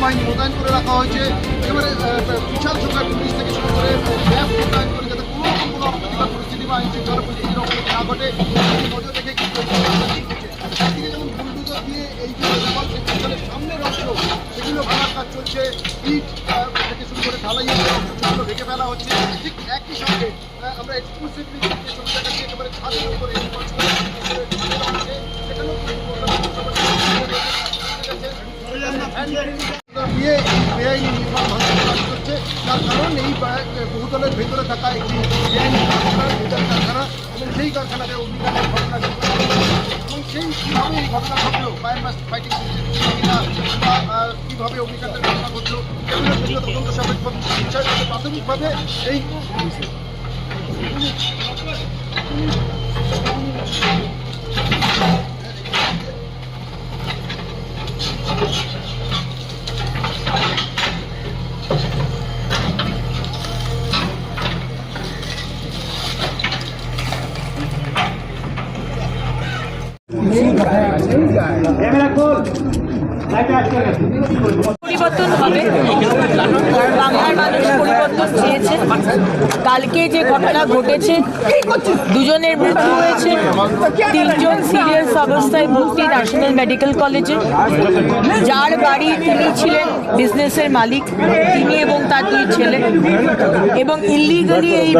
বাহিনী মোতায়েন করে রাখা হয়েছে। একেবারে বিশাল সংখ্যায় পুলিশ থেকে শুরু করে র্যাব মোতায়েন করে যাতে কোনো রকম কোনো অপ্রীতিকর পরিস্থিতি বা আইন শৃঙ্খলা পরিস্থিতির অবনতি না ঘটে নজর রেখে কিন্তু একদিকে যেমন বুলডোজার দিয়ে এই যে সেগুলোর সামনের অংশ সেগুলো ভাঙার কাজ চলছে, ইট থেকে শুরু করে ঢালাইয়ের অংশগুলো ঢেকে ফেলা হচ্ছে। ঠিক একই সঙ্গে আমরা এক্সক্লুসিভলি ছবি দেখাচ্ছি একেবারে ছাদের উপরে দিয়ে বেআইনি নির্মাণ ভাঙচুর কাজ করছে। তার কারণ এই বহুতলের ভেতরে থাকা একটি বেআইনি কারখানা এবং সেই কারখানাতে অগ্নিকাণ্ডের ঘটনা ঘটে এবং সেই কীভাবে এই ঘটনা ঘটলো, ফায়ার ফাইটিং বা কীভাবে অগ্নিকাণ্ডের ঘটনা ঘটলো সেগুলোর জন্য তদন্ত সাপেক্ষ বিষয় প্রাথমিকভাবে এই পরিবর্তন হবে, বাংলার মানুষ পরিবর্তন চেয়েছে। কালকে যে ঘটনা ঘটেছে, দুজনের মৃত্যু হয়েছে, 3 জন সিরিয়াস অবস্থায় ভর্তি ন্যাশনাল মেডিকেল কলেজে। যার বাড়ি তিনি ছিলেন বিজনেসের মালিক, তিনি এবং তার 2 ছেলে, এবং ইলিগালি এই